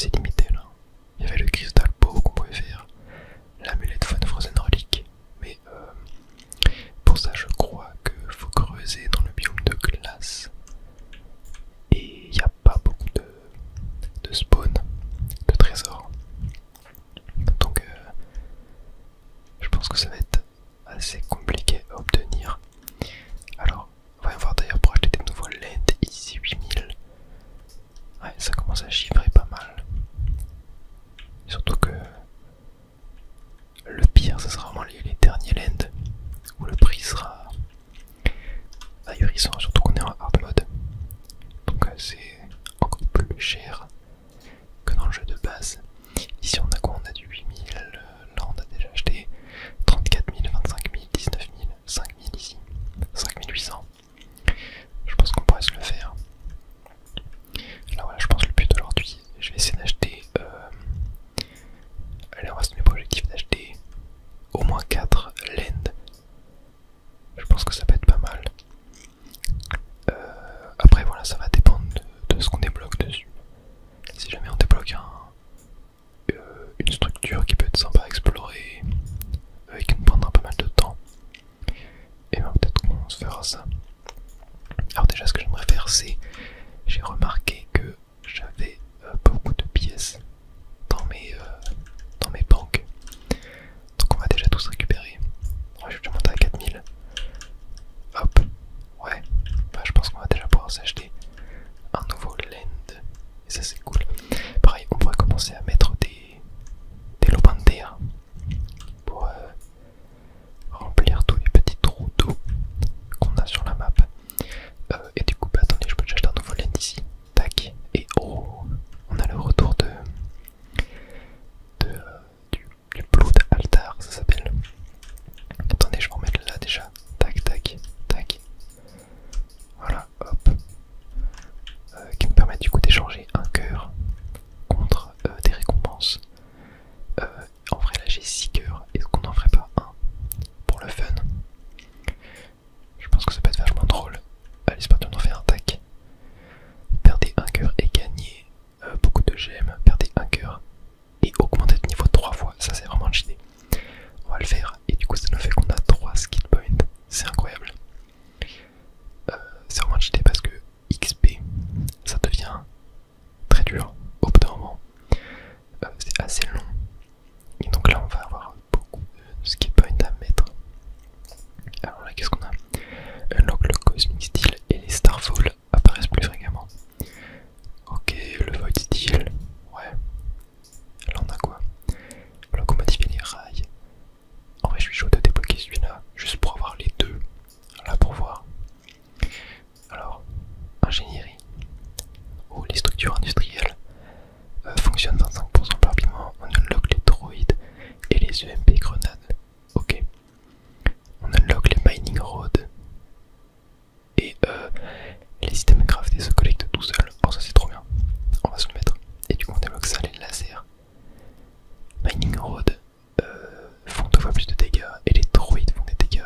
assez limité là. Il y avait le cristal beau qu'on pouvait faire, l'amulette Frozen Relic, mais pour ça je crois qu'il faut creuser dans le biome de glace. Et il n'y a pas beaucoup de spawn, de trésors. Donc je pense que ça va être assez compliqué à obtenir. Alors, on va voir d'ailleurs pour acheter des nouveaux LED ici 8000. Ouais, ça commence à chiffrer pas mal. Surtout que le pire, ce sera vraiment les derniers LED où le prix sera ahurissant, surtout qu'on est en hard mode. Donc c'est encore plus cher que dans le jeu de base. Ici on a quoi? On a du 8000, là on a déjà acheté 34 000, 25 000, 19 000, 5 000 ici, 5800. Je pense qu'on pourrait se le faire. Là voilà, je pense que le but d'aujourd'hui, je vais essayer d'acheter... allez, on va se mettre l'objectif d'acheter au moins 4 land. Je pense que ça peut être pas mal. Après voilà, ça va dépendre de ce qu'on débloque dessus. Si jamais on débloque une structure qui peut être sympa à explorer, qui nous prendra pas mal de temps, et bien peut-être qu'on se fera ça. Alors déjà ce que j'aimerais faire c'est, j'ai remarqué que j'avais beaucoup de pièces dans mes banques. Donc on va déjà tous récupérer. Ouais, je vais déjà monter à 4000. Hop, ouais, bah, je pense qu'on va déjà pouvoir s'acheter un nouveau land. Et ça c'est cool. Pareil, on pourrait commencer à mettre des lopins de terre pour remplir tous les petits trous d'eau qu'on a sur la map. Et du coup, bah attendez, je peux déjà acheter un nouveau land ici. Tac. Et oh, on a le retour du Blood Altar, ça s'appelle. Attendez, je vais en mettre là déjà. Tac, tac, tac. Voilà, hop. Qui me permet du coup d'échanger un cœur contre des récompenses. En vrai, là j'ai 6 cœurs. Est-ce qu'on n'en ferait pas un pour le fun? Je pense que ça peut être vachement drôle. Allez, c'est parti, on en fait un. Tac. Perdez un cœur et gagnez beaucoup de gemmes. Perdez un cœur et augmentez de niveau 3 fois. Ça, c'est vraiment cheaté. On va le faire. Et du coup, ça nous fait qu'on a 3 skill points. C'est incroyable. C'est vraiment cheaté parce que XP, ça devient très dur au bout d'un moment. C'est assez long. Et donc là, on va avoir beaucoup de skill points à mettre. Alors là, qu'est-ce qu'on a? Unlock le Cosmic Steel et les Starfall apparaissent plus fréquemment. Ok, le Void Steel. Ouais. Là, on a quoi? Voilà qu'on modifie les rails. En vrai, je suis chaud de débloquer celui-là, juste pour avoir les deux. Là, pour voir. Alors, ingénierie. Oh, les structures industrielles fonctionnent 25% plus rapidement. On unlock les droïdes et les EMP grenades. Ok. On unlock les mining rods. Et les systèmes craftés se collectent tout seuls. Oh, ça c'est trop bien. On va se le mettre. Et du coup, on débloque ça, les lasers. Mining rods font 2 fois plus de dégâts. Et les droïdes font des dégâts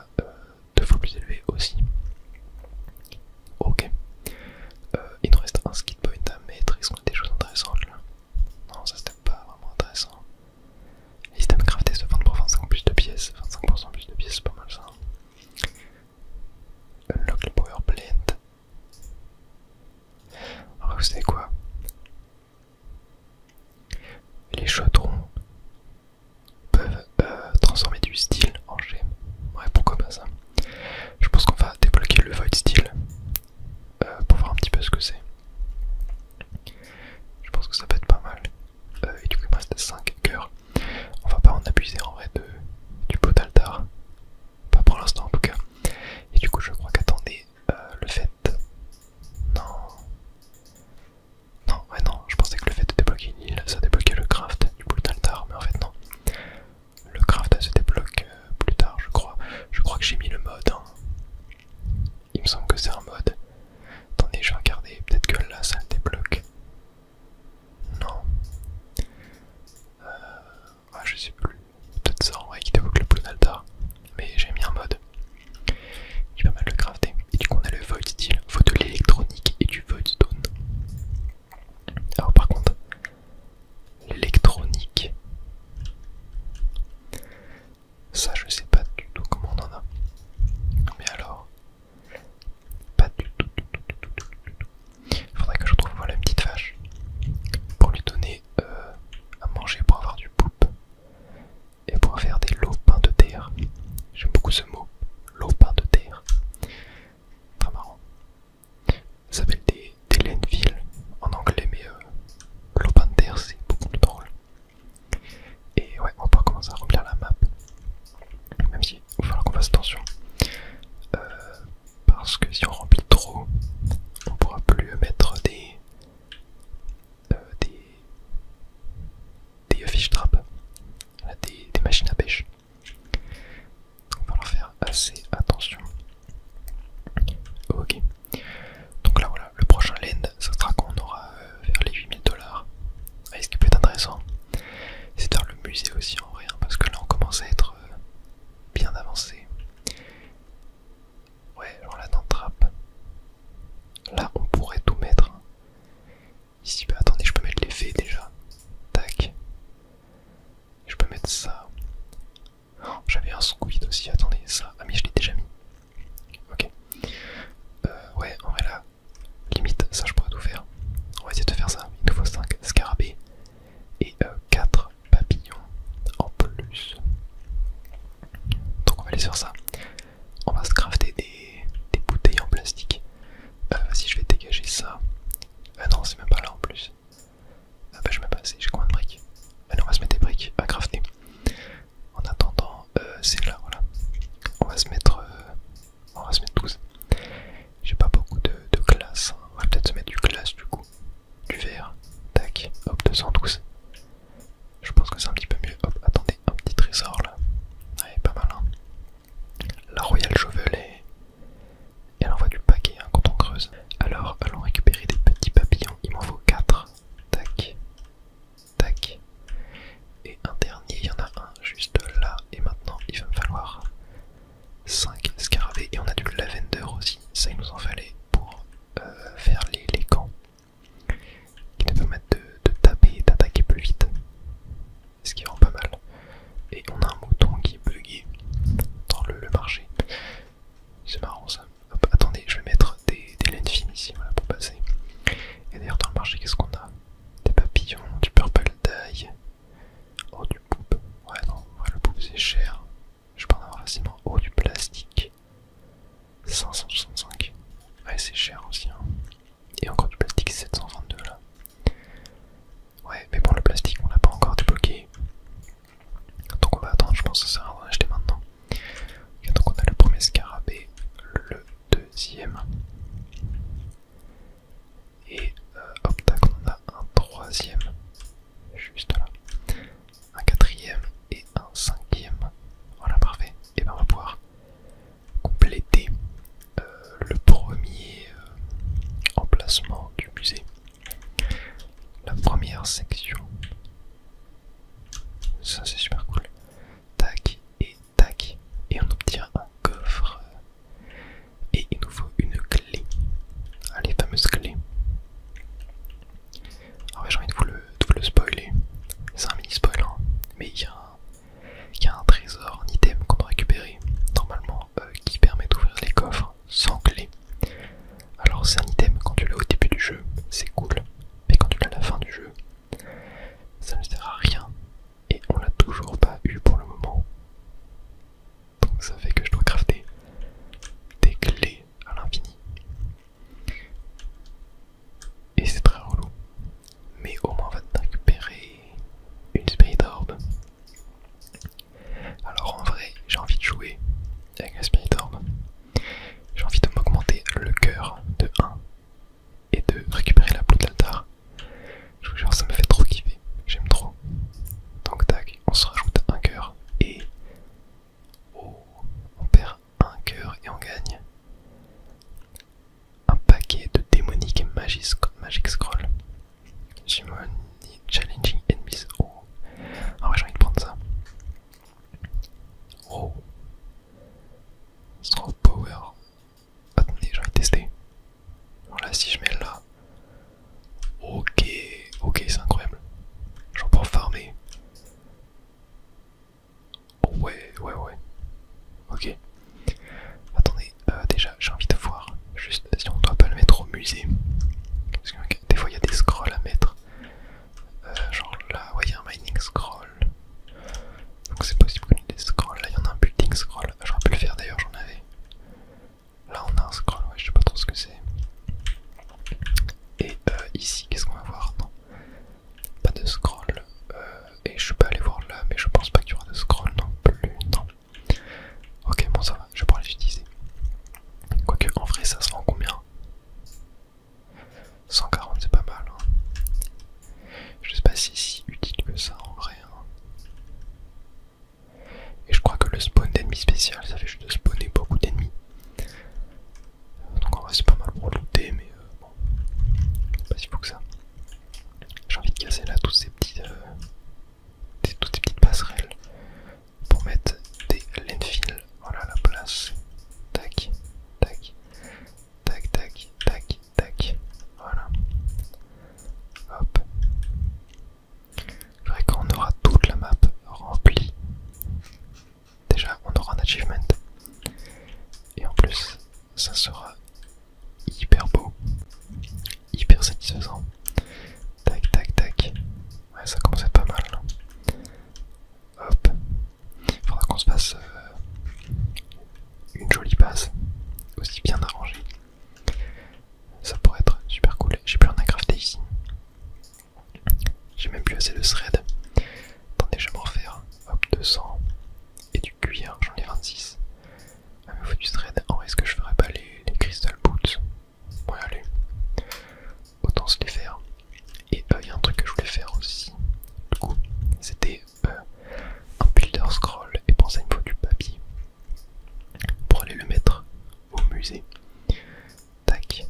2 fois plus élevés aussi. Ok. Il nous reste un skill point à mettre. Est-ce qu'on a des choses intéressantes là? Non, ça c'était pas vraiment intéressant. Les systèmes craftés se vendent pour 25 plus de pièces. 25% plus de pièces, c'est pas mal ça. Unlock le power plant. Alors vous savez quoi? Les chaudrons peuvent transformer du steel en gemme. Ouais, pourquoi pas ça? Je pense qu'on va débloquer le Void Steel pour voir un petit peu ce que c'est. Je pense que ça peut être pas mal. Et du coup il me reste 5 cœurs. On va pas en abuser en vrai du pot d'altar. Pas pour l'instant en tout cas. Et du coup je crois qu'attendez, le fait... Non. Non, ouais non, je pensais que le fait de débloquer une île, ça débloquait le craft du pot d'altar, mais en fait non. Le craft se débloque plus tard je crois. Je crois que j'ai mis le mode. Hein. Il me semble que c'est un mode. Attendez, je vais regarder, peut-être que là ça le débloque. Non. des fish traps, là, des machines à pêche. Donc il va falloir faire assez attention. Ok. Donc là voilà, le prochain land, ça sera quand on aura vers les 8000 $. Et ce qui peut être intéressant, c'est de faire le musée aussi en vrai, hein, parce que là on commence à être bien avancé. Ouais, genre là dans le trap, là on pourrait tout mettre. Hein. Ici, bah attendez, je peux mettre les fées déjà. Tac. Je peux mettre ça. Oh, j'avais un squid aussi, attendez, ça. Ah mais je l'ai déjà mis. Ok. Ouais, en vrai là, limite, ça je pourrais tout faire. On va essayer de faire ça. Il nous faut 5 scarabées et 4 papillons en plus. Donc on va aller sur ça. On va se crafter des bouteilles en plastique. Vas-y, je vais dégager ça. Non, c'est même pas là en plus. Ah bah je mets pas assez, j'ai combien de briques? Allez, on va se mettre des briques à crafter. En attendant, c'est là, voilà. On va se mettre 12. J'ai pas beaucoup de glace. Hein. On va peut-être se mettre du glace du coup. Du verre. Tac. Hop, 212. Je pense que c'est un petit peu mieux. Hop, attendez, un petit trésor là. Ouais, pas mal. Hein. La Royal Shovel et elle envoie du paquet hein, quand on creuse. Alors, allons récupérer des petits papillons. Il m'en faut 4. Tac. Tac. Et un dernier, il y en a un juste là. Et maintenant, il va me falloir 5 scarabées. Et on a du lavender aussi. Ça, il nous en fallait pour faire les camps. Qui nous permettent de taper et d'attaquer plus vite. Ce qui est vraiment pas mal. Et on a un mouton qui est bugué dans le marché. C'est marrant ça. Hop, attendez, je vais mettre des laines fines ici voilà, pour passer. Et d'ailleurs dans le marché qu'est-ce qu'on a? Des papillons, du purple dye. Oh du poop. Ouais non, ouais, le poop c'est cher. Je peux en avoir facilement. Oh du plastique. 565. Ouais c'est cher aussi hein. Et encore du plastique 722 là. Ouais mais bon le plastique on l'a pas encore débloqué. Donc on va attendre, je pense que ça sert à rien d'en acheter maintenant. Okay, donc on a le premier scarabée, le deuxième. Et hop tac, on en a un troisième. Juste là. Un quatrième et un cinquième. Voilà parfait. Et ben on va pouvoir compléter le premier emplacement du musée. La première section. Ça c'est super cool. Tac et tac. Et on obtient un coffre. Et il nous faut une clé. Ah, les fameuses clés. Alors ouais, j'ai envie de vous le spoiler. C'est un mini spoil hein. Mais il y a un trésor, un item qu'on doit récupérer normalement qui permet d'ouvrir les coffres sans clé. Alors c'est un item quand tu l'as au début du jeu, c'est cool. Mais quand tu l'as à la fin du jeu, ça ne sert à rien. Et on l'a toujours pas eu pour le moment. Donc ça fait que je dois crafter des clés à l'infini. Et c'est très relou. Mais au moins on va récupérer une Spirit Orb. Alors en vrai, j'ai envie de jouer avec la Spirit Orb. J'ai envie de m'augmenter le cœur de 1 et de récupérer la boule d'altar. Je vous jure, ça me fait trop kiffer. J'aime trop. spawn d'ennemis spécial, ça fait juste de spawner beaucoup d'ennemis. Donc en vrai c'est pas mal pour looter, mais bon, pas si fou que ça. J'ai envie de casser là toutes ces petites passerelles pour mettre des landfills. Voilà la place. Tac, tac, tac, tac, tac, tac. Voilà. Hop. Je dirais qu'on aura toute la map remplie. Déjà on aura un achievement. Et en plus ça sera hyper beau. Hyper satisfaisant. Tac, tac, tac. Ouais, ça commence à être pas mal là. Hop. Faudra qu'on se fasse une jolie base. Aussi bien arrangée. Ça pourrait être super cool. J'ai plus rien à crafter ici. J'ai même plus assez de thread. Attendez, je vais m'en refaire. Hop, 200. Et du cuir, j'en ai 26. Ah, mais faut du thread. En vrai, est-ce que je ferais pas les crystal boots? Ouais, allez. Autant se les faire. Et il y a un truc que je voulais faire aussi. Du coup, c'était un builder scroll. Et pour ça, il me faut du papier. Pour aller le mettre au musée. Tac.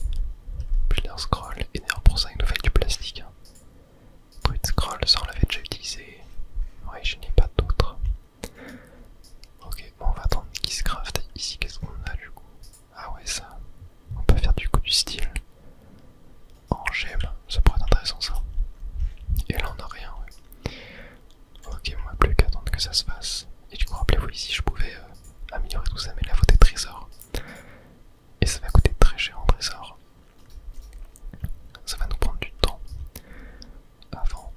Builder scroll. Et d'ailleurs, pour ça, il nous fait du plastique. Hein. Druid scroll, ça on l'avait déjà utilisé. Ouais, je n'ai pas d'autres. Ok, bon, on va attendre qu'il se craft. Ici, qu'est-ce qu'on a du coup? Ah ouais, ça. On peut faire du coup du style en gemme, ça pourrait être intéressant ça. Et là on a rien, ouais. Ok, on n'a plus qu'à attendre que ça se fasse. Et du coup, rappelez-vous, ici je pouvais améliorer tout ça, mais là il faut des trésors. Et ça va coûter très cher en trésors. Ça va nous prendre du temps avant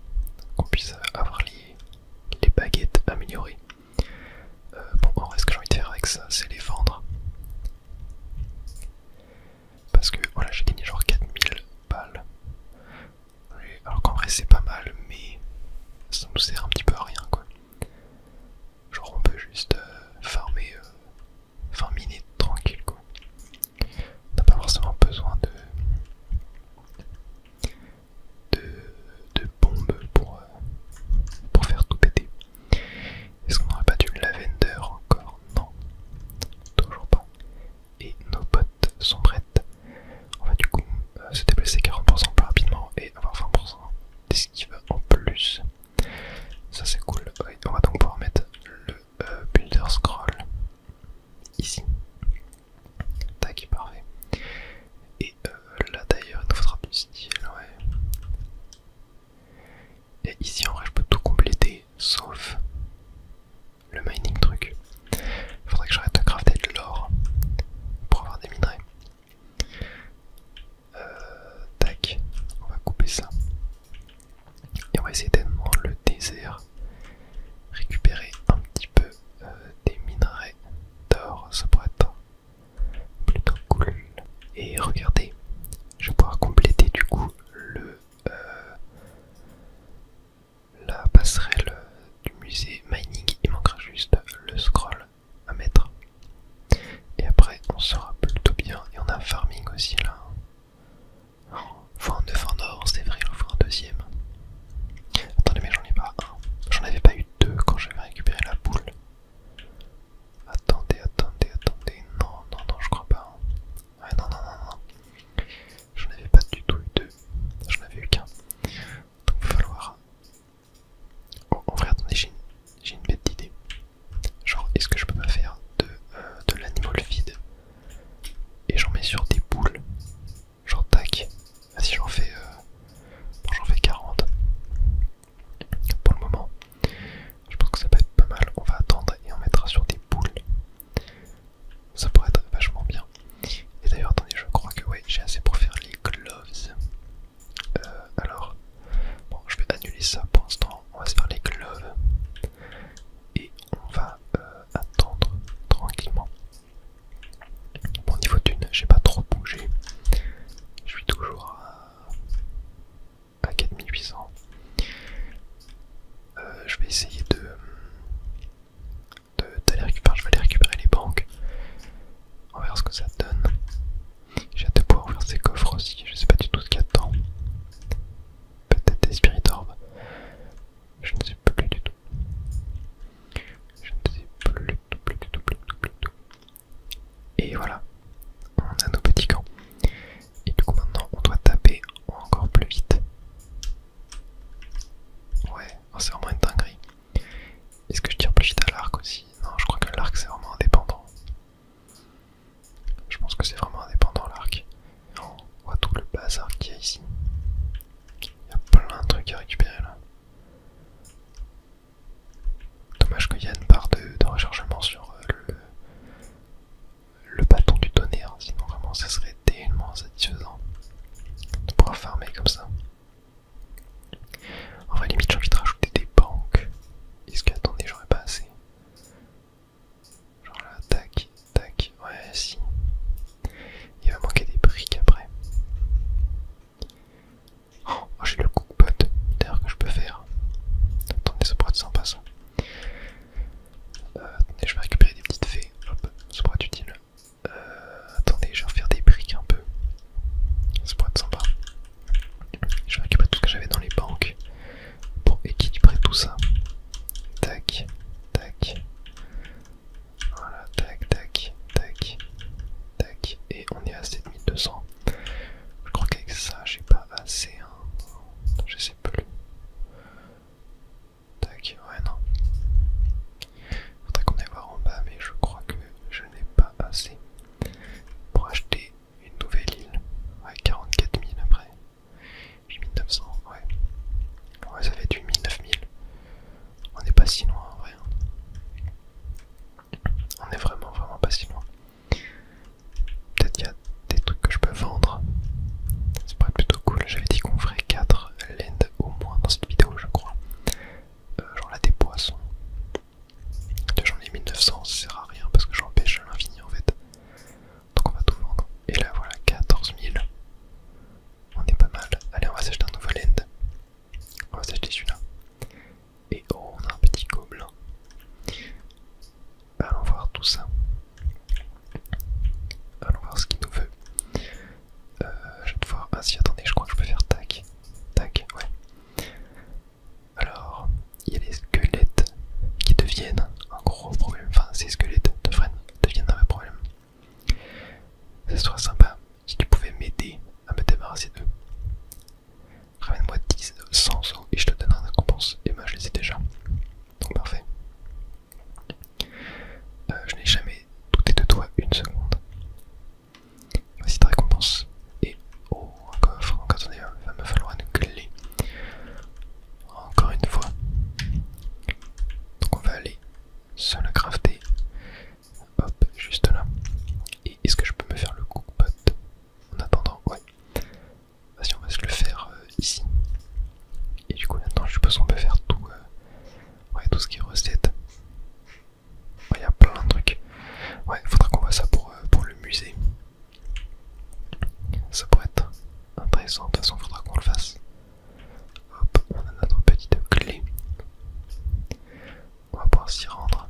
qu'on puisse avoir les baguettes améliorées. Bon, en vrai, ce que j'ai envie de faire avec ça, c'est les vendre. Parce que voilà, j'ai gagné genre 4000 balles. Alors qu'en vrai, c'est pas mal, mais ça nous sert un petit peu à rien quoi. Genre, on peut juste farmer, enfin miner tranquille quoi. On n'a pas forcément besoin de bombes pour faire tout péter. Est-ce qu'on n'aurait pas du lavender encore? Non, toujours pas. Et nos bottes sont prêtes. On va du coup se déplacer 40% plus rapidement et avoir 20% d'esquive en plus. Ça c'est cool. Ouais, on va donc pouvoir mettre le builder scroll ici. Tac, parfait. Et là d'ailleurs il nous faudra du style, ouais. Et ici en vrai je peux tout compléter sauf le mining truc. Faudrait que j'arrête de crafter de l'or pour avoir des minerais. Tac, on va couper ça. Et on va essayer d'être dans le désert. Récupérer un petit peu des minerais d'or, ça pourrait être plutôt cool. Et regardez, je vais pouvoir compléter du coup la passerelle du musée mining. Il manquera juste le scroll à mettre. Et après on sera plutôt bien. Et on a farming aussi là. Faut un œuf en or, c'est vrai, il en faut un deuxième. Attendez, mais j'en ai pas un. J'en avais pas eu deux quand j'avais récupéré la boule. Attendez, attendez, attendez. Non, non, non, je crois pas. Ouais, non, non, non, non. J'en avais pas du tout eu deux. J'en avais eu qu'un. Donc il va falloir... Oh, en vrai, attendez, j'ai une bête d'idée. Genre, est-ce que je peux pas faire de l'animal feed et j'en mets sur des boules? Genre, tac. Vas-y, j'en fais... Bon, j'en fais 40. Pour le moment. Je pense que ça peut être pas mal. On va attendre et on mettra sur des boules. Ça pourrait être vachement bien. Et d'ailleurs, attendez, je crois que ouais, j'ai assez pour faire les gloves. Alors, bon, je vais annuler ça pour l'instant. On va se faire les gloves. Et on va attendre tranquillement. Bon, niveau d'une, j'ai pas trop bougé. Je suis toujours à 4800. Je vais essayer d'aller récupérer, je vais aller récupérer les banques. On verra ce que ça donne. J'ai hâte de pouvoir ouvrir ces coffres aussi, je sais pas du tout ce qu'il y a dedans. Peut-être des spirit orbs. Je ne sais plus du tout. Je ne sais plus Oh, c'est vraiment une dinguerie. Est-ce que je tire plus vite à l'arc aussi? Non, je crois que l'arc c'est vraiment indépendant. Je pense que c'est vraiment indépendant l'arc. On voit tout le bazar qu'il y a ici. Il y a plein de trucs à récupérer là. Dommage qu'il y a une barre de rechargement sur le bâton du tonnerre, sinon vraiment ça serait tellement satisfaisant de pouvoir farmer comme ça. En vrai, limite, j'ai envie de rajouter des banques. Est-ce que, attendez, j'aurais pas assez? Genre là, tac, tac, ouais, si. Il va manquer des briques après. Oh, j'ai le cookpot d'ailleurs que je peux faire. Attendez, ça pourrait être sympa ça. Attendez, je vais récupérer des petites fées. Hop, ça pourrait être utile. Attendez, je vais refaire des briques un peu. Ça pourrait être sympa. Je vais récupérer tout ce que j'avais dans les banques pour équilibrer tout ça. Tac, tac. Voilà, tac, tac, tac, tac. Et on est à 7200. Je crois qu'avec ça, j'ai pas assez. Hein. Je sais plus. Tac, ouais, non. Faudrait qu'on aille voir en bas, mais je crois que je n'ai pas assez pour acheter une nouvelle île. Ouais, 44 000 après. 8900, ouais. Ouais, ça fait 8000, 9000. On n'est pas si loin en vrai. On est vraiment pas si loin. Peut-être qu'il y a des trucs que je peux vendre. Ça pourrait être plutôt cool. J'avais dit qu'on ferait 4 land au moins dans cette vidéo, je crois. Genre là, des poissons. Là, j'en ai 1900, ça sert à rien parce que j'en pêche à l'infini en fait. Donc on va tout vendre. Et là, voilà, 14 000. On est pas mal. Allez, on va s'acheter un nouveau land. On va s'acheter celui-là. Et oh, on a un petit gobelin. Allons voir tout ça. Allons voir ce qu'il nous veut. Je vais devoir... Ah si, attendez, je crois que je peux faire tac. Tac, ouais. Alors, il y a les squelettes qui deviennent un gros problème. Enfin, ces squelettes deviennent un vrai problème. Ça serait sympa si tu pouvais m'aider à me débarrasser d'eux. Ramène-moi 10, 100 os et je te donne une récompense. Et moi je les ai déjà. Donc parfait. Je n'ai jamais douté de toi une seconde. Voici ta récompense. Et oh, un coffre. Donc attendez, il va me falloir une clé. Encore une fois. Donc on va aller se la crafter. Hop, juste là. Et est-ce que je peux me faire le cookpot en attendant? Ouais. Vas-y, on va se le faire ici. Et du coup maintenant je suppose qu'on peut faire tout, ouais, tout ce qui est recette. Il y a plein de trucs. Ouais, il faudra qu'on voit ça pour le musée. Ça pourrait être intéressant, de toute façon il faudra qu'on le fasse. Hop, on a notre petite clé. On va pouvoir s'y rendre.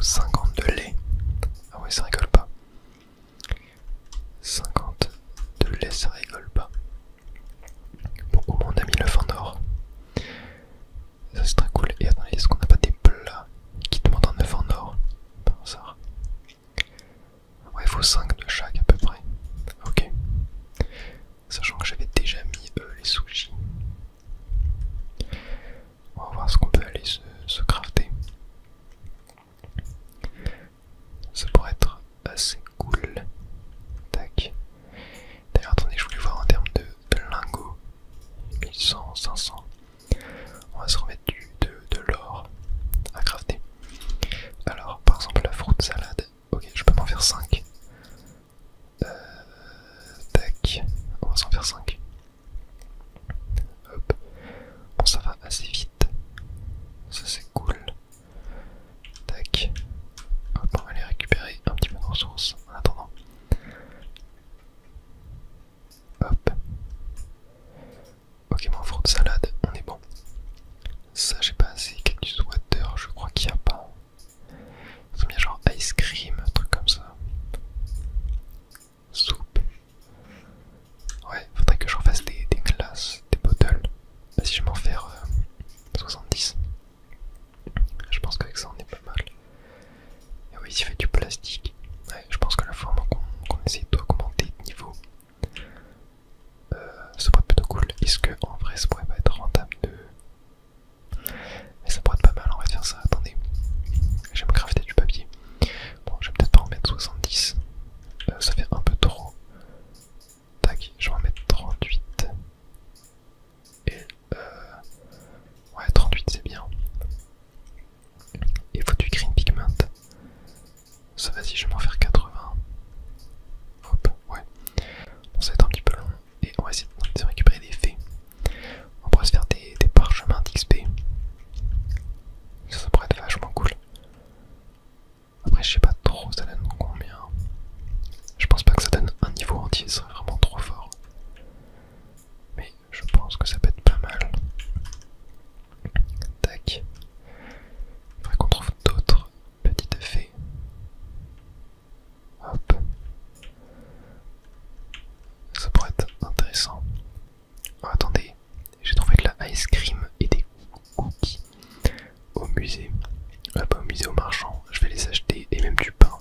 50 de lait. Ah ouais, ça rigole pas. 50 de lait, ça rigole pas. Bon, au moins on a mis l'œuf en or. Ça c'est très cool. Et attendez, est-ce qu'on n'a pas des plats qui demandent un œuf en or par hasard? Ouais, il faut 5 de chaque à peu près. Ok. Sachant que j'avais déjà mis les sushis. On va voir ce qu'on peut aller se crafter. Ça pourrait être assez cool. Tac. D'ailleurs, attendez, je voulais voir en termes de lingots. 1100, 500. On va se remettre de l'or à crafter. Alors, par exemple, la fruit salade. Ok, je peux m'en faire 5. Tac. On va s'en faire 5. Hop. Bon, ça va assez vite. Ça, c'est cool. Tac. Hop, on va aller récupérer un petit peu de ressources en attendant. Hop. Ok, mon fruit salade, on est bon. Ça, j'ai pas assez. Cactus water, je crois qu'il n'y a pas. C'est bien genre ice cream, un truc comme ça. Soupe. Ouais, faudrait que je refasse des glaces, des bottles. Vas-y, je vais m'en faire 70. Je pense qu'avec ça, on est pas mal. Et oui, il fait du plastique. Ouais, je pense que la forme qu'on essaye d'augmenter de niveau, ça pourrait être plutôt cool. Est-ce que en vrai, ça pourrait pas être rentable de. Mais ça pourrait être pas mal en vrai de faire ça. Attendez, je vais me crafter du papier. Bon, je vais peut-être pas en mettre 70. Ça fait un peu trop. Tac, je vais en mettre 38. Et ouais, 38 c'est bien. Il faut du green pigment. Ça, vas-y, je vais m'en faire 80. Hop, ouais. Bon, ça va être un petit peu long. Et on va essayer de récupérer des fées. On pourrait se faire des parchemins d'XP. Ça pourrait être vachement cool. Après, je sais pas trop, ça donne combien. Je pense pas que ça donne un niveau entier, ce serait vraiment trop fort. Mais je pense que ça peut être pas mal. Tac. Il faudrait qu'on trouve d'autres petites fées. Hop. Ça pourrait être intéressant. Oh, attendez, j'ai trouvé de la ice cream et des cookies au musée. Pas au musée, au marchand. Je vais les acheter et même du pain.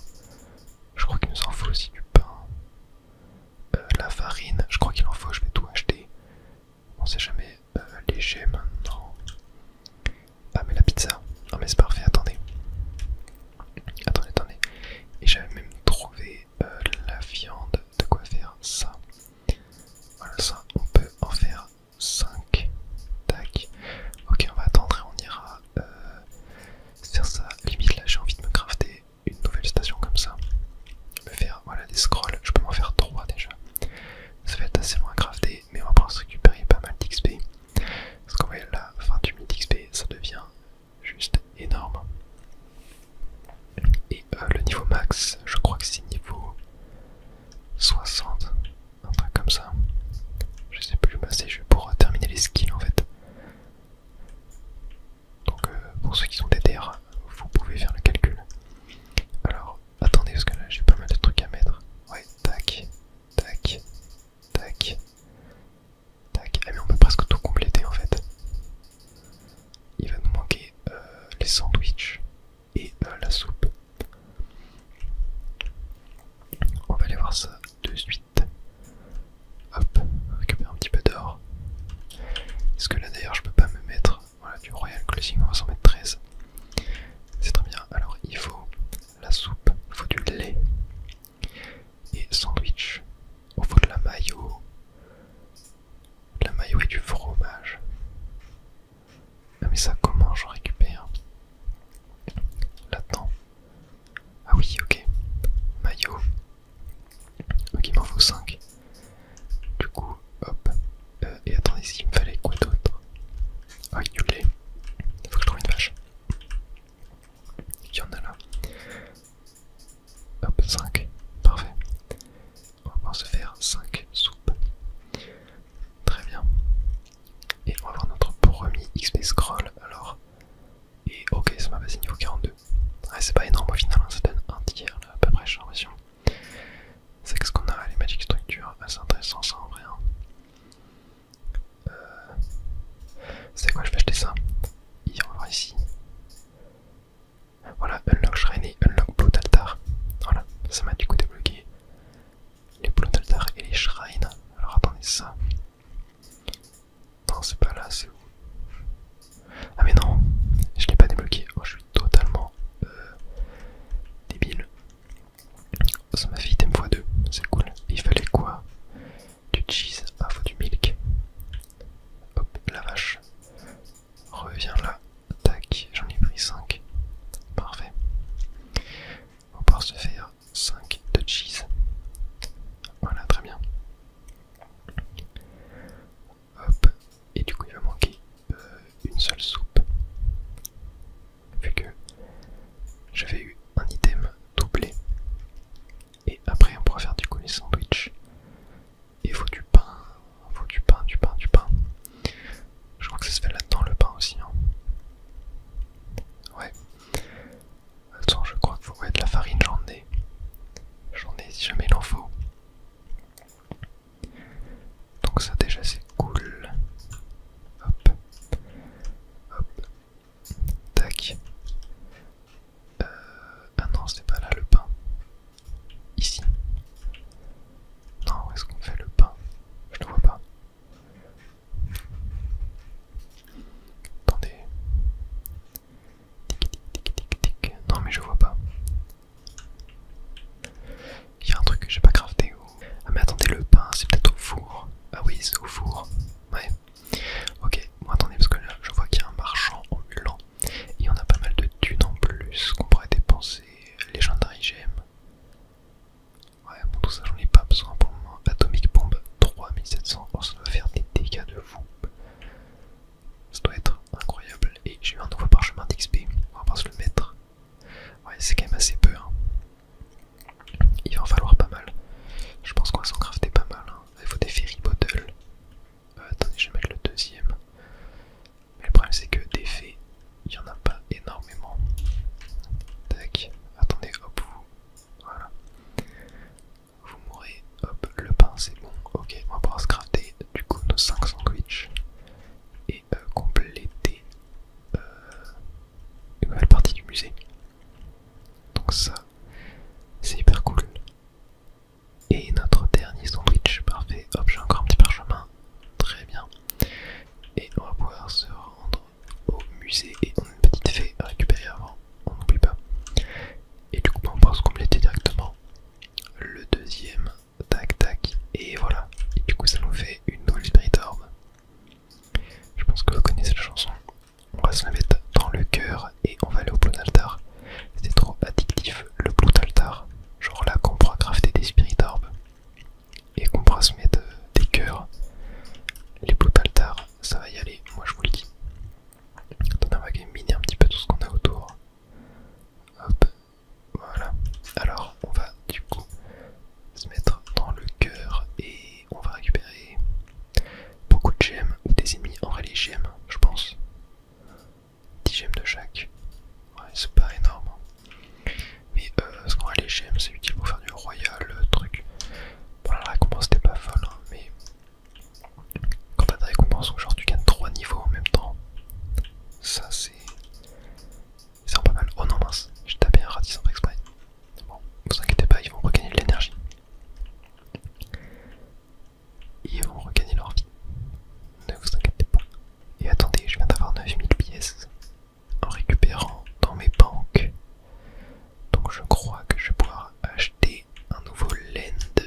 crois que je vais pouvoir acheter un nouveau land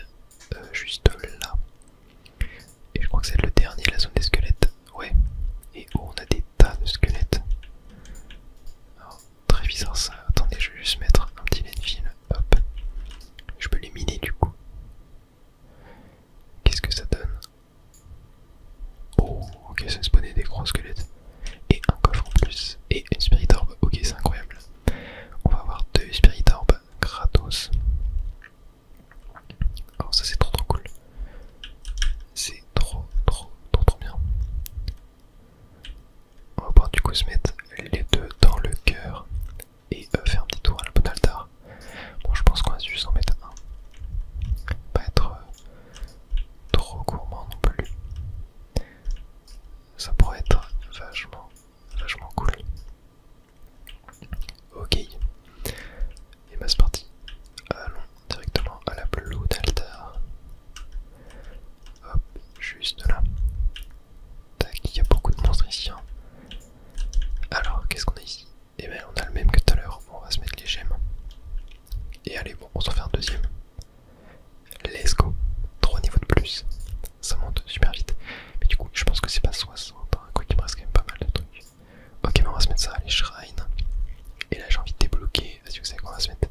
juste là. Et je crois que c'est le dernier, la zone des squelettes. Ouais. Et oh, on a des tas de squelettes. Alors, très bizarre ça. Attendez, je vais juste mettre un petit landfill. Hop. Je peux les miner du coup. Qu'est-ce que ça donne? Oh, ok, ça spawnait des gros squelettes. Et un coffre en plus. Et une spirit orb. Ok, c'est incroyable. On va avoir 2 spirit orb gratos. Alors ça c'est trop cool. C'est trop bien. On va pouvoir du coup se mettre les deux dans le cœur et faire un petit tour à la bonne altar. Bon, je pense qu'on va juste en mettre un. Pas être trop gourmand non plus. Ça pourrait être vachement cool. Ok. Et bah c'est parti. Allons directement à la blue altar. Hop, juste là. Tac, il y a beaucoup de monstres ici. Hein. Alors, qu'est-ce qu'on a ici? Eh ben, on a le même que tout à l'heure. Bon, on va se mettre les gemmes. Et allez, bon, on s'en fait un deuxième. Let's go. 3 niveaux de plus. Ça monte super vite. Mais du coup, je pense que c'est pas 60. Hein. Quoi qu'il me reste quand même pas mal de trucs. Ok, mais on va se mettre ça, les shrines. Et là, j'ai envie de débloquer. Si vous savez quoi, on va se mettre.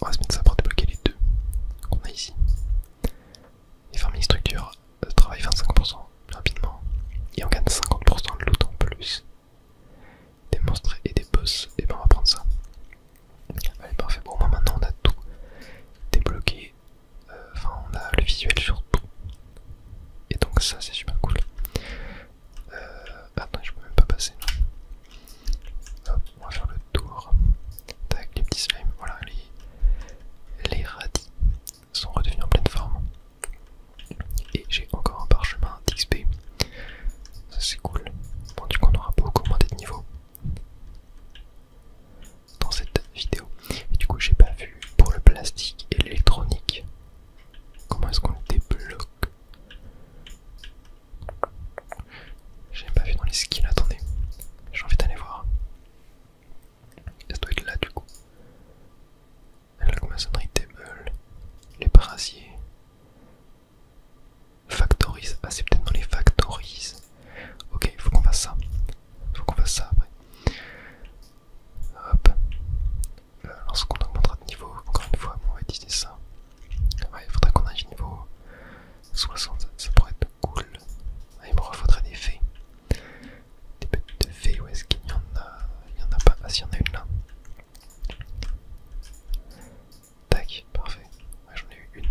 On va se mettre ça pour débloquer les deux qu'on a ici. Et farming structure travaille 25% rapidement. Et on gagne 50% de loot en plus. Des monstres et des boss. Et ben on va prendre ça. Allez, parfait. Bon, moi maintenant on a tout débloqué. Enfin, on a le visuel sur tout. Et donc ça c'est super cool. Attends, je peux même pas passer. Non. Hop, on va faire le tour. Tac, les petits slimes. Voilà, les radis sont redevenus en pleine forme. Et j'ai encore un parchemin d'XP. Ça c'est cool. Bon, du coup on aura beaucoup moins de niveau dans cette vidéo. Et du coup j'ai pas vu pour le plastique et l'électronique. Comment est-ce qu'on le débloque? J'ai pas vu dans les skills, attendez. J'ai envie d'aller voir. Ça doit être là du coup. La maçonnerie table. Les brasiers. Factories. Ah c'est peut-être dans les factories. Ok, il faut qu'on fasse ça. Faut qu'on fasse ça après. Hop. Lorsqu'on augmentera de niveau, encore une fois, on va utiliser ça. Ouais, il faudrait qu'on aille niveau 60, ça pourrait être cool. Ah, il me refaudrait des fées. Des petites fées, où est-ce qu'il y en a? Il y en a pas. Ah si, il y en a une là. Tac, parfait. Ouais, j'en ai eu une.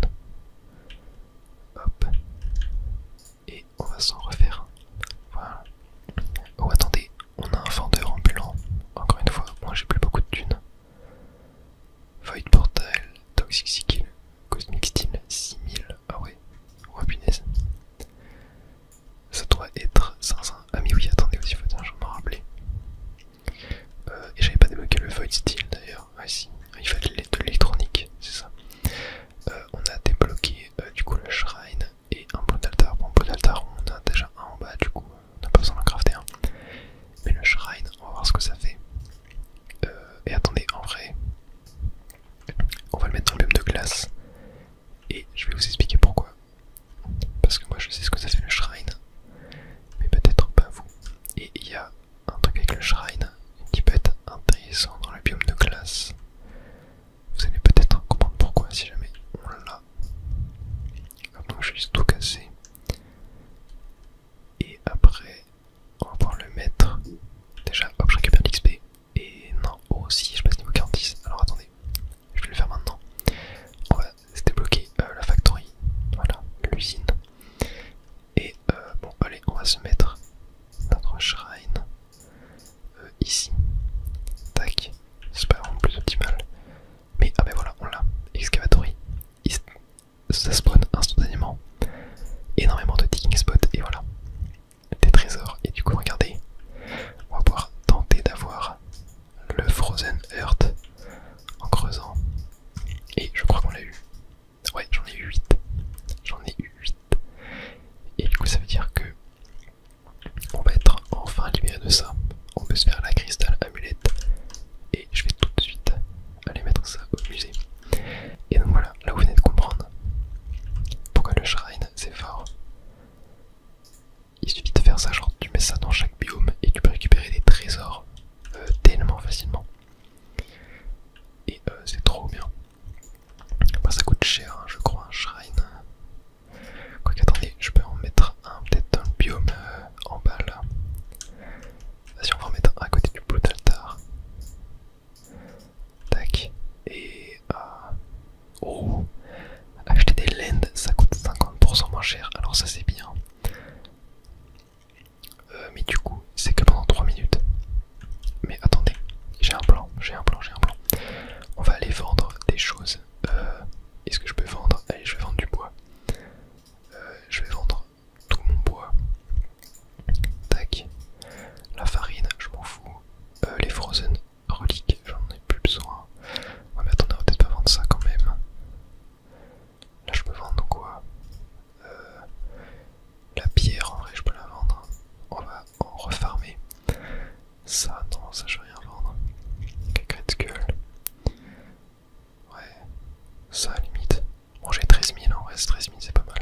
ça limite. Bon, j'ai 13 000 en vrai, 13 000 c'est pas mal.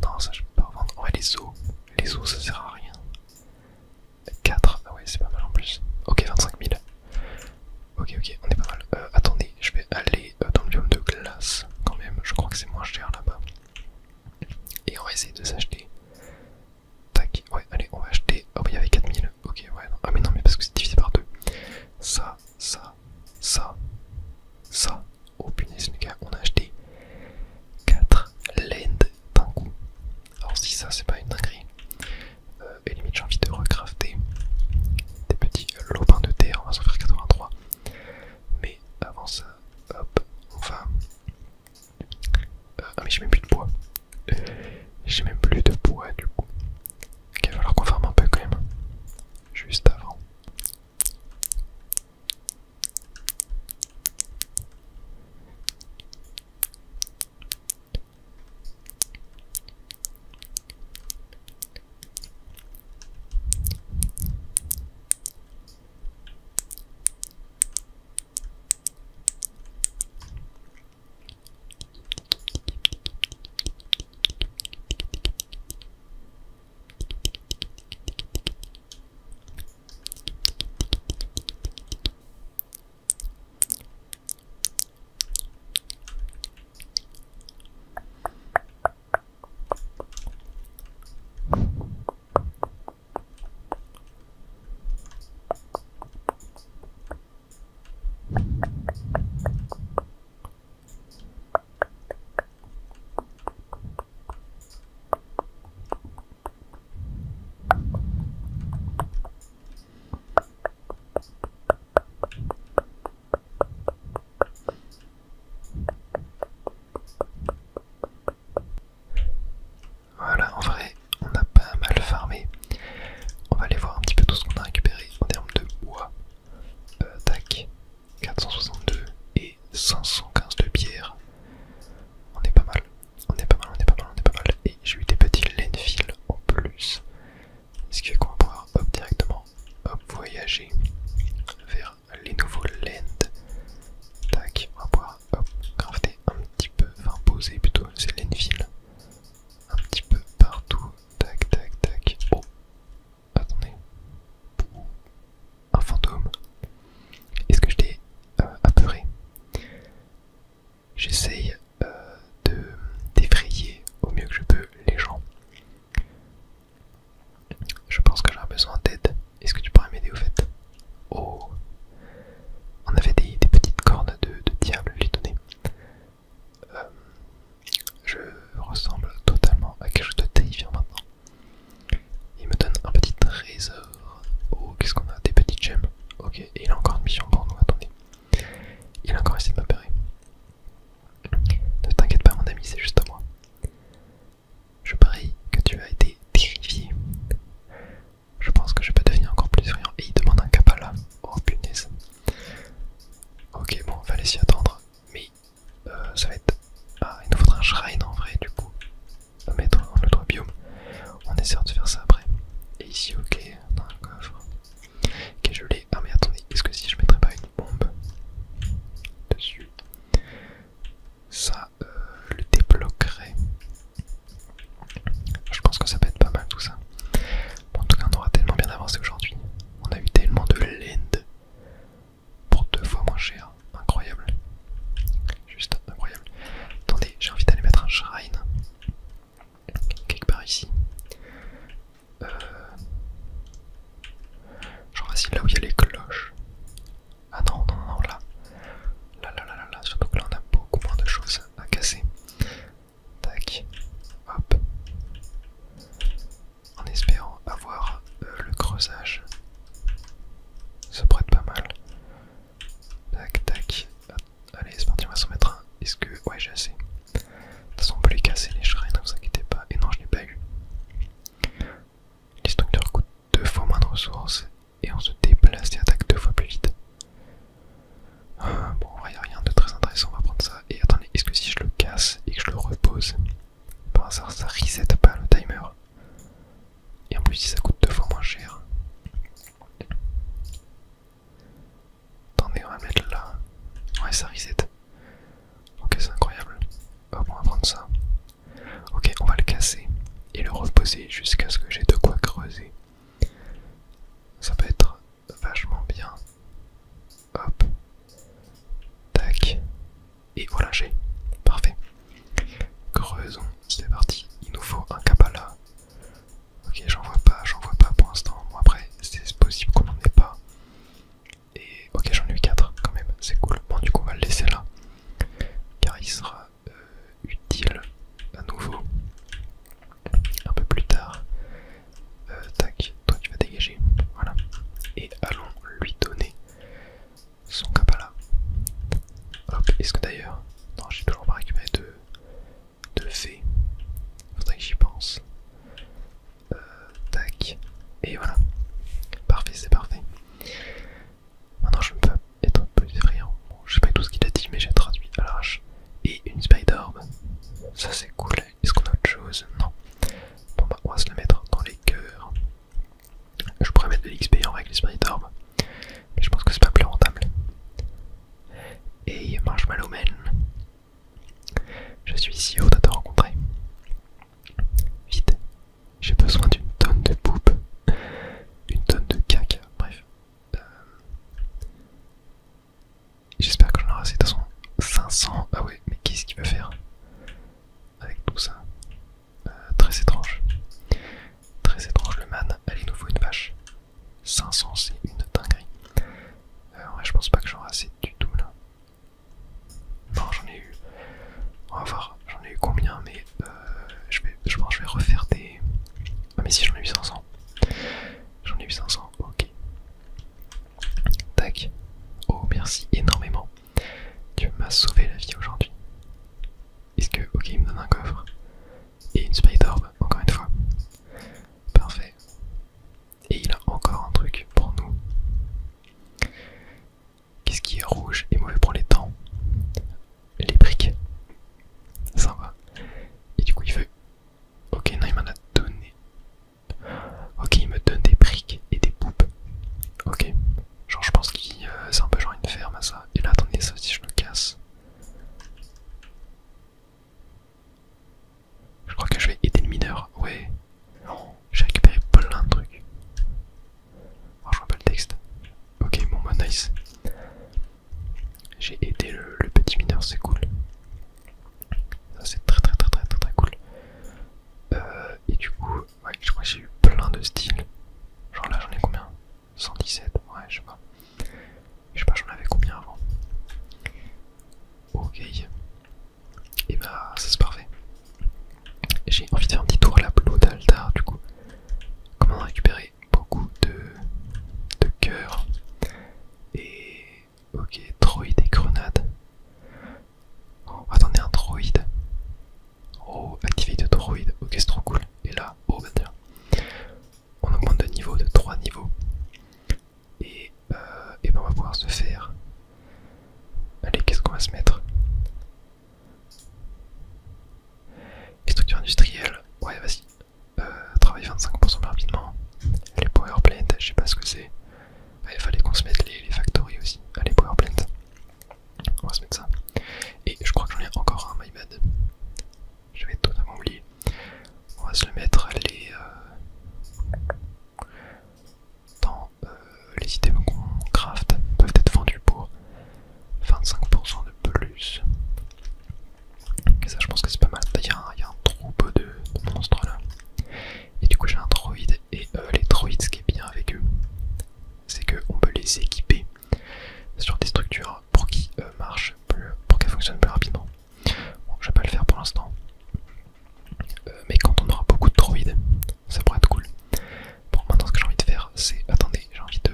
Non, ça je peux pas revendre. En vrai, les os ça sert à rien. 4, ah ouais, c'est pas mal en plus. Ok, 25 000. Ok, ok, on est pas mal. Attendez, je vais aller dans le biome de glace quand même. Je crois que c'est moins cher là-bas. Et on va essayer de s'acheter. Tac, ouais, allez, on va acheter. Oh, bah il y avait 4000. Ok, ouais, non. Ah, mais non, mais parce que c'est divisé par 2. Ça, ça, ça, ça. Oh punaise, les gars, on a acheté 4 laines d'un coup. Alors, si ça, c'est pas une dinguerie. Et limite, j'ai envie de recrafter des petits lopins de terre. On va s'en faire 83. Mais avant ça, hop, on va. Ah, mais j'ai même plus de bois. J'ai même plus de bois du coup. Ok, il va falloir qu'on farme un peu quand même. Juste avant. Voilà, en vrai, on a pas mal farmé. On va aller voir un petit peu tout ce qu'on a récupéré en termes de bois. Tac, 462 et 515 de pierre. On est pas mal, on est pas mal, on est pas mal, on est pas mal. Et j'ai eu des petits landfills en plus. Ce qui fait qu'on va pouvoir hop directement hop voyager vers les nouveaux lands. Tac, on va pouvoir hop crafter un petit peu, enfin poser plutôt ces landfills un petit peu partout. Tac, tac, tac. Oh, attendez. Un fantôme. Est-ce que je t'ai apeuré? J'essaye de d'effrayer au mieux que je peux les gens. Je pense que j'aurai besoin d'aide. Est-ce que tu pourrais m'aider au fait? Oh, on avait des petites cornes de diable à lui donner. Je ressemble totalement à quelque chose de terrifiant maintenant. Il me donne un petit trésor. Oh, qu'est-ce qu'on a? Des petites gemmes. Ok, et il a encore une mission pour nous, attendez. Il a encore essayé de m'appairer. Ne t'inquiète pas mon ami, c'est juste à moi. Je parie que tu as été terrifié. Je pense que je peux devenir encore plus effrayant. Et il demande un kapala. Oh punaise. Ok, bon, on va aller s'y attendre. Mais ça va être... Ah, il nous faudra un shrine en vrai du coup. On va mettre dans l'autre biome. On essaiera de faire ça après. Et ici, ok, dans un coffre. Ok, je l'ai. Ah mais attendez, est-ce que si je mettrais pas une bombe dessus, ça le débloquerait? Je pense que ça peut être pas mal tout ça. Bon, en tout cas, on aura tellement bien avancé aujourd'hui. On a eu tellement de land pour 2 fois moins cher. Incroyable. Juste incroyable. Attendez, j'ai envie d'aller mettre un shrine quelque part ici. Genre ici, là où il y a les cloches. Ah non, non, non, là. Là. Surtout que là, on a beaucoup moins de choses à casser. Tac. Hop. En espérant avoir le creusage. Ça pourrait être pas mal. Tac, tac. Allez, c'est parti, on va s'en mettre un. Est-ce que... Ouais, j'ai assez. De toute façon, on peut les casser, les shrines, ne vous inquiétez pas. Et non, je l'ai pas eu. Les structures coûtent 2 fois moins de ressources. Et on se déplace et attaque 2 fois plus vite. Bon, il n'y a rien de très intéressant, on va prendre ça. Et attendez, est-ce que si je le casse et que je le repose, par hasard ça reset pas le timer? Et en plus, si ça coûte 2 fois moins cher. Attendez, on va le mettre là. Ouais, ça reset. Ok, ça Hop, on va prendre ça. Ok, on va le casser et le reposer jusqu'à ce que j'ai de quoi creuser. Ça peut être vachement bien. Hop. Tac. Et voilà, j'ai. Parfait. Creusons, c'est parti. Il nous faut un Kabbalah. Ok, j'en vois pas pour l'instant. Bon, après, c'est possible qu'on n'en ait pas. Et ok, j'en ai eu 4 quand même, c'est cool. Bon, du coup, on va le laisser là. Car il sera utile à nouveau un peu plus tard. Tac, toi tu vas dégager. Voilà. Et allons lui donner son Kabbalah. Hop, est-ce que d'ailleurs. Non, j'ai toujours pas récupéré de fées. Faudrait que j'y pense. Tac. Et voilà. Parfait, c'est parfait. Maintenant je peux être plus effrayant. Bon, je sais pas tout ce qu'il a dit, mais j'ai traduit à l'arrache. Et une Spider Orb. Ça c'est cool. Est-ce qu'on a autre chose? Non. Bon bah on va se le mettre dans les cœurs. Je pourrais mettre de l'XP en vrai avec les Spider Orb. Mais je pense que c'est pas plus rentable. Et Marshmallow Man. Je suis si heureux de te rencontrer. Vite. J'ai besoin d'une tonne de poop. Une tonne de caca. Bref. J'espère que j'en aurai assez. De toute façon, 500. Ah ouais, mais qu'est-ce qu'il veut faire avec tout ça? Très étrange. Très étrange le man. Allez, il nous faut une vache. 500, c'est une dinguerie. En vrai, je pense pas que j'en aurai assez du tout là. Non, j'en ai eu. On va voir, j'en ai eu combien, mais je pense que je vais refaire des. Ah, mais si, j'en ai eu 500. J'en ai eu 500, ok. Tac. Oh, merci énormément. Tu m'as sauvé la vie aujourd'hui. Est-ce que. Ok, il me donne un coffre. Et une Spider Orb, encore une fois. Parfait. Et il a encore un truc pour nous. Qu'est-ce qui est rouge et mauvais pour les dents? Les briques. Sympa. Et du coup, il veut. Ok, non, il m'en a donné. Ok, il me donne des briques et des poupes. Ok. Genre, je pense qu'il c'est un peu genre une ferme à ça. Et là, attendez, ça aussi, je le casse. Je crois que je vais aider le mineur. Ouais. J'ai récupéré plein de trucs. Alors, je vois pas le texte. Ok, bon, bah, nice. J'ai aidé le petit mineur, c'est cool. Ça, c'est très cool. Et du coup, ouais, je crois que j'ai eu plein de styles. Genre là, j'en ai combien? 117, ouais, je sais pas. Je sais pas, j'en avais combien avant. Ok. Et bah, ça c'est parfait. J'ai envie de faire un petit tour à la Blood Altar, du coup. Comment récupérer beaucoup de cœurs. Et. Ok, droïde et grenade. Oh, attendez, un droïde. Oh, activer de droïde. Ok, c'est trop cool. Et là, oh bah tiens. On augmente de niveau, de 3 niveaux. Et ben on va pouvoir se faire. Allez, qu'est-ce qu'on va se mettre? Les structures industrielles. Ouais, vas-y. Travaille 25% plus rapidement. Les power plant, je sais pas ce que c'est. Ouais, il fallait qu'on se mette les factories aussi. Allez, power plant. On va se mettre ça. Et je crois que j'en ai encore un, my bad. J'avais totalement oublié. On va se le mettre dans les items qu'on craft peuvent être vendus pour 25% de plus. Et ça, je pense que c'est pas mal. Il y a un troupeau de monstres là. Et du coup, j'ai un droïde. Et les droïdes, ce qui est bien avec eux, c'est qu'on peut les équiper sur des structures pour qu'ils marchent plus, pour qu'elles fonctionnent plus rapidement. Bon, je vais pas le faire pour l'instant. Mais quand on aura beaucoup de droïdes, ça pourrait être cool. Bon, maintenant, ce que j'ai envie de faire, c'est. Attendez, j'ai envie de.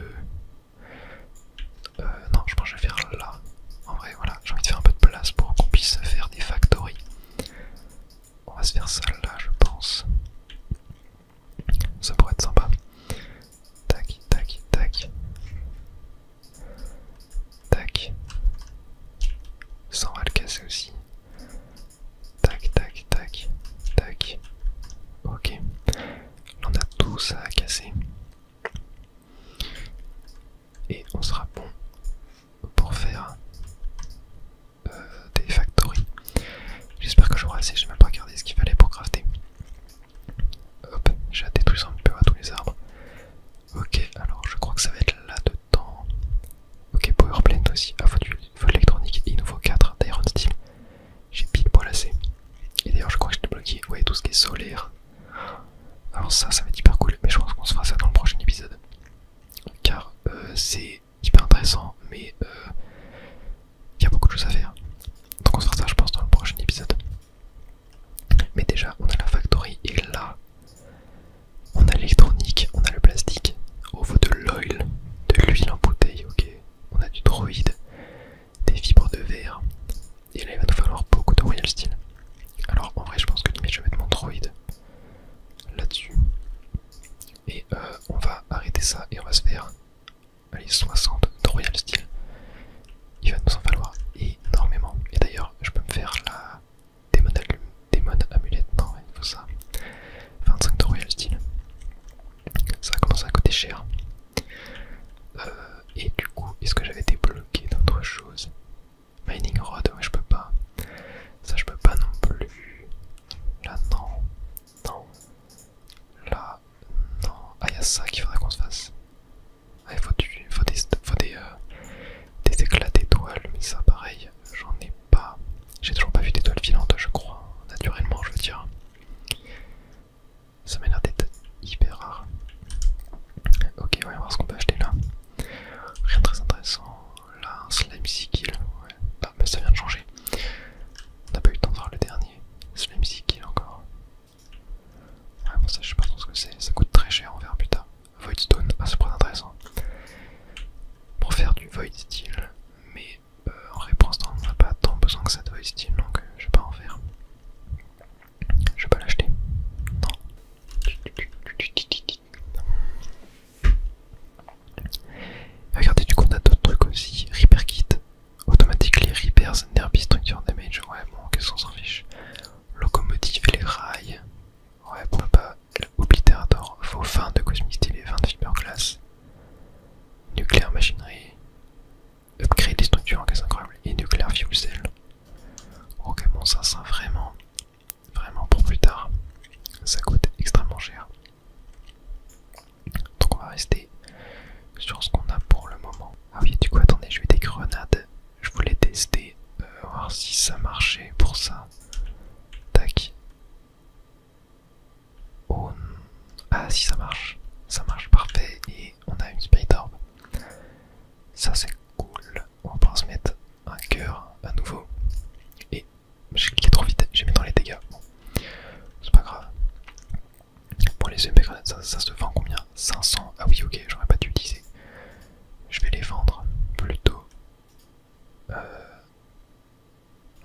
Non, je pense que je vais faire là. En vrai, voilà, j'ai envie de faire un peu de place pour qu'on puisse faire des factories. On va se faire ça là, je pense. Ça pourrait être sympa. Tac, tac, tac. Tac. Ça, on va le casser aussi. Tac, tac, tac, tac. Ok. Là, on a tout ça à casser. Et on sera bon pour faire des factories. J'espère que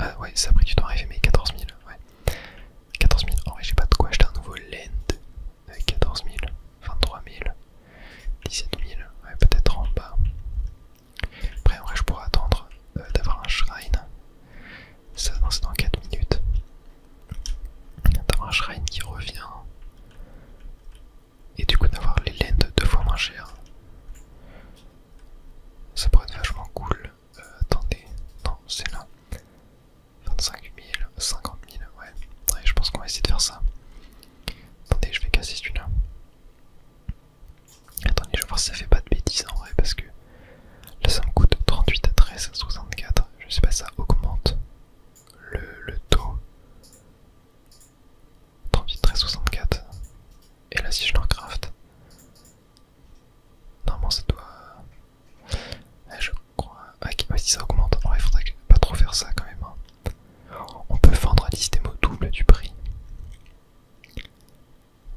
Ah ouais, ça a pris du temps à arriver, mais 14 000, ouais. 14 000, en vrai j'ai pas de quoi acheter un nouveau land avec 14 000, 23 000, 17 000, ouais peut-être en bas. Après en vrai je pourrais attendre d'avoir un shrine, ça c'est dans 4 minutes. D'avoir un shrine qui revient, et du coup d'avoir les lands 2 fois moins chers. Ça pourrait être vachement cool. Attendez, non c'est là. 25 000, 50 000, ouais. Ouais, je pense qu'on va essayer de faire ça. Attendez, je vais casser celui-là. Attendez, je vais voir si ça fait pas de bêtises en vrai, parce que là ça me coûte 38 à 13 à 64. Je sais pas si ça augmente le taux. 38, 13, 64. Et là si je le recraft, normalement ça doit... Ouais, je crois... Ah, ouais, si ça augmente, en vrai il faudrait pas trop faire ça quand même. Hein. On peut vendre un système au double du prix.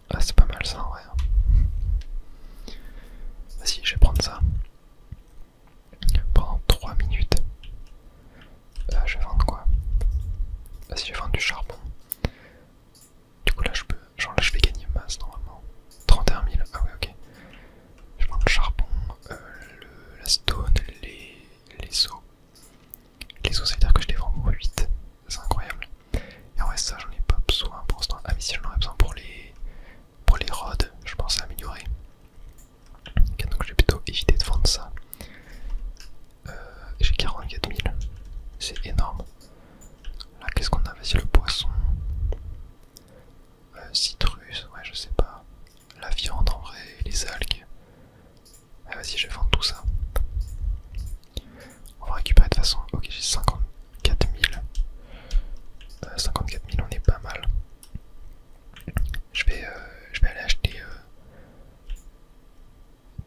Ah c'est pas mal ça en vrai. Vas-y, je vais prendre ça. Pendant 3 minutes. Je vais vendre quoi? Vas-y, je vais vendre du charbon. Du coup là je peux... Genre là je vais gagner masse normalement. 31 000, ah ouais ok. Je vends le charbon, la stone, les os. Les os ça veut dire que je les vends pour 8. C'est incroyable. Et en vrai ça j'en ai pas besoin pour l'instant. Ah mais si j'en aurais besoin pour les rods, je pense à améliorer. Ok, donc je vais plutôt éviter de vendre ça. J'ai 44 000. C'est énorme. Là qu'est-ce qu'on a? Vas-y le poisson. Citrus, ouais je sais pas. La viande en vrai, les algues. Ah, vas-y je vais vendre tout ça. On va récupérer de toute façon. Ok j'ai 54 000. 54 000 on est pas mal. Je vais aller acheter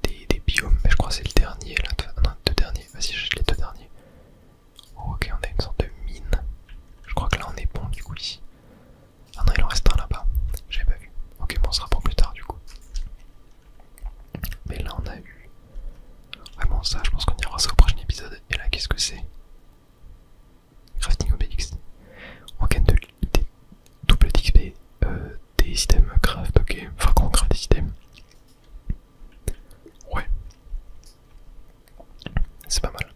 des biomes, mais je crois que c'est le dernier là. Non, 2 derniers. Vas-y j'achète les 2 derniers. Oh, ok on a une sorte de mine. Je crois que là on est bon du coup ici. Ah non il en reste un là-bas. J'avais pas vu. Ok bon on sera pour plus tard du coup. Mais là on a eu vraiment ça, je pense qu'on ira voir ça au prochain épisode. Et là qu'est-ce que c'est? Crafting Obélix. On gagne des doubles d'XP, des systèmes craft, ok. Enfin qu'on craft des systèmes. Ouais. C'est pas mal.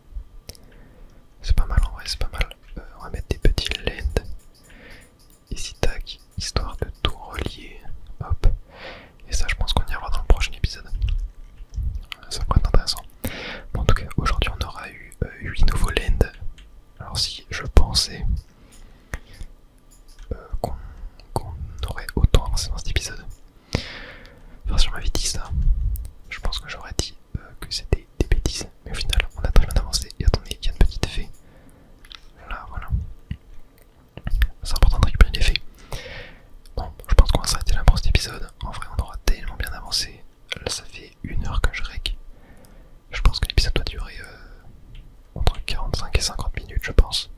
C'est pas mal en vrai, c'est pas mal. On va mettre des petits lands. Ici tac, histoire de tout relier. Hop. Et ça je pense qu'on ira voir dans le prochain épisode. Ça pourrait être intéressant. Bon, en tout cas aujourd'hui on aura eu 8 nouveaux lands. Alors si je pensais qu'on aurait autant avancé dans cet épisode, enfin si on m'avait dit ça, je pense que j'aurais dit que c'était des bêtises. Mais au final on a très bien avancé. Et attendez, il y a une petite fée. Là voilà. C'est important de récupérer les fées. Bon, je pense qu'on va s'arrêter là pour cet épisode. En vrai on aura tellement bien avancé. Là ça fait 1 heure que je rec. Je pense que l'épisode doit durer entre 45 et 50 minutes je pense.